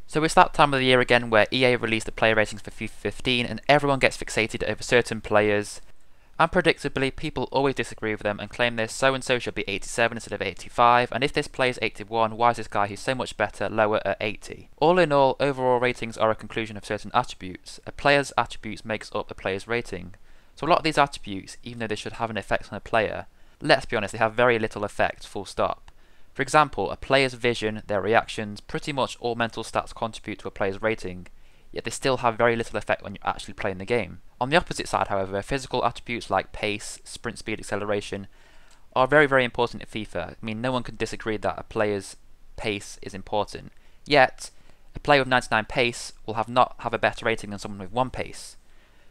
So it's that time of the year again where EA released the player ratings for FIFA 15 and everyone gets fixated over certain players. And predictably, people always disagree with them and claim this so and so should be 87 instead of 85, and if this player is 81, why is this guy who's so much better lower at 80? All in all, overall ratings are a conclusion of certain attributes. A player's attributes makes up a player's rating. So a lot of these attributes, even though they should have an effect on a player, let's be honest, they have very little effect, full stop. For example, a player's vision, their reactions, pretty much all mental stats contribute to a player's rating, yet they still have very little effect when you're actually playing the game. On the opposite side, however, physical attributes like pace, sprint speed, acceleration are very, very important in FIFA. I mean, no one can disagree that a player's pace is important. Yet, a player with 99 pace will not have a better rating than someone with 1 pace.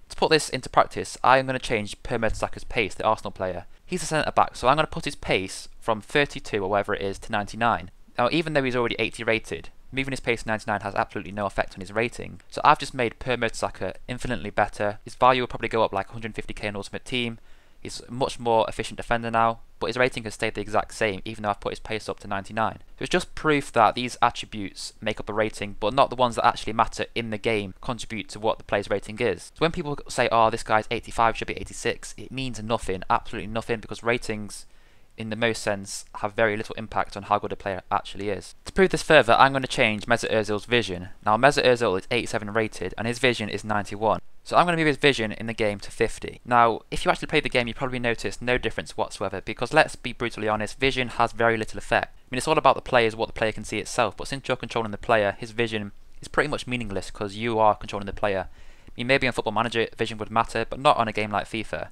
To put this into practice, I am going to change Per Mertesacker's pace, the Arsenal player. He's a centre back, so I'm going to put his pace from 32 or whatever it is to 99. Now, even though he's already 80 rated, moving his pace to 99 has absolutely no effect on his rating. So I've just made Per Mertesacker infinitely better. His value will probably go up like 150k in Ultimate Team. He's a much more efficient defender now, but his rating has stayed the exact same even though I've put his pace up to 99. So it's just proof that these attributes make up a rating, but not the ones that actually matter in the game contribute to what the player's rating is. So when people say, oh, this guy's 85, should be 86, it means nothing, absolutely nothing, because ratings in the most sense have very little impact on how good a player actually is. To prove this further, I'm going to change Mesut Ozil's vision. Now Mesut Ozil is 87 rated and his vision is 91. So I'm going to move his vision in the game to 50. Now, if you actually play the game, you probably notice no difference whatsoever, because let's be brutally honest, vision has very little effect. I mean, it's all about the players, what the player can see itself, but since you're controlling the player, his vision is pretty much meaningless because you are controlling the player. I mean, maybe on Football Manager vision would matter, but not on a game like FIFA.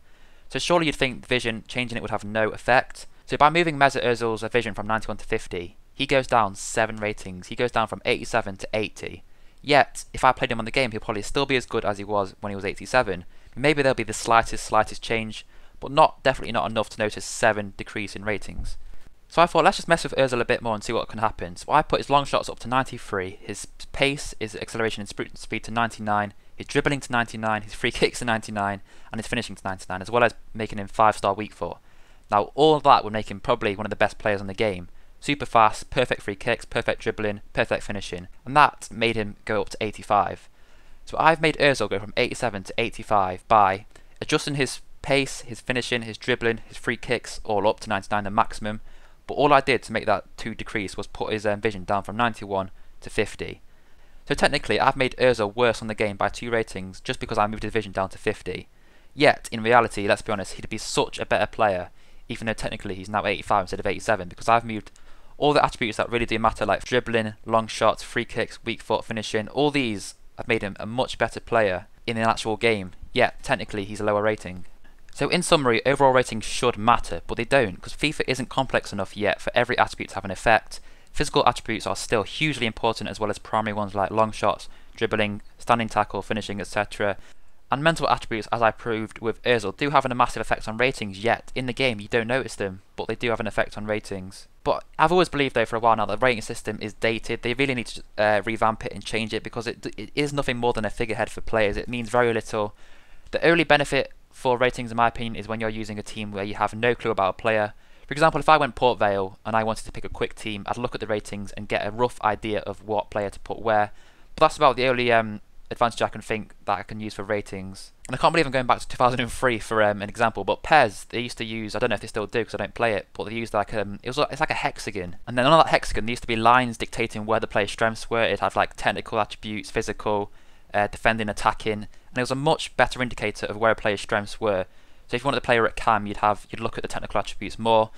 So surely you'd think vision, changing it would have no effect. So by moving Mesut Ozil's vision from 91 to 50, he goes down 7 ratings. He goes down from 87 to 80. Yet, if I played him on the game, he'll probably still be as good as he was when he was 87. Maybe there'll be the slightest change, but definitely not enough to notice 7 decrease in ratings. So I thought, let's just mess with Ozil a bit more and see what can happen. So I put his long shots up to 93, his pace, his acceleration and sprint speed to 99, his dribbling to 99, his free kicks to 99, and his finishing to 99, as well as making him 5-star weak foot. Now, all of that would make him probably one of the best players in the game. Super fast, perfect free kicks, perfect dribbling, perfect finishing, and that made him go up to 85. So I've made Ozil go from 87 to 85 by adjusting his pace, his finishing, his dribbling, his free kicks all up to 99 the maximum, but all I did to make that 2 decrease was put his vision down from 91 to 50. So technically I've made Ozil worse on the game by 2 ratings just because I moved his vision down to 50. Yet, in reality, let's be honest, he'd be such a better player even though technically he's now 85 instead of 87, because I've moved all the attributes that really do matter, like dribbling, long shots, free kicks, weak foot, finishing. All these have made him a much better player in an actual game, yet technically he's a lower rating. So in summary, overall ratings should matter, but they don't, because FIFA isn't complex enough yet for every attribute to have an effect. Physical attributes are still hugely important, as well as primary ones like long shots, dribbling, standing tackle, finishing, etc. And mental attributes, as I proved with Ozil, do have a massive effect on ratings, yet in the game you don't notice them, but they do have an effect on ratings. But I've always believed though for a while now that the rating system is dated. They really need to revamp it and change it, because it is nothing more than a figurehead for players. It means very little. The only benefit for ratings in my opinion is when you're using a team where you have no clue about a player. For example, if I went Port Vale and I wanted to pick a quick team, I'd look at the ratings and get a rough idea of what player to put where. But that's about the only advantage I can think that I can use for ratings. And I can't believe I'm going back to 2003 for an example, but PES, they used to use, I don't know if they still do because I don't play it, but they used like it's like a hexagon, and then on that hexagon there used to be lines dictating where the player's strengths were. It'd have like technical attributes, physical, defending, attacking, and it was a much better indicator of where a player's strengths were. So if you wanted a player at cam, you'd look at the technical attributes more,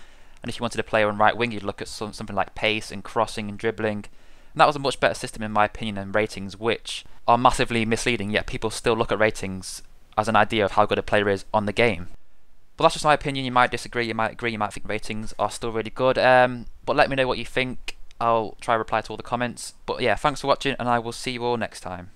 and if you wanted a player on right wing, you'd look at something like pace and crossing and dribbling. And that was a much better system in my opinion than ratings, which are massively misleading, yet people still look at ratings as an idea of how good a player is on the game. But that's just my opinion. You might disagree, you might agree, you might think ratings are still really good. But let me know what you think. I'll try to reply to all the comments. But yeah, thanks for watching, and I will see you all next time.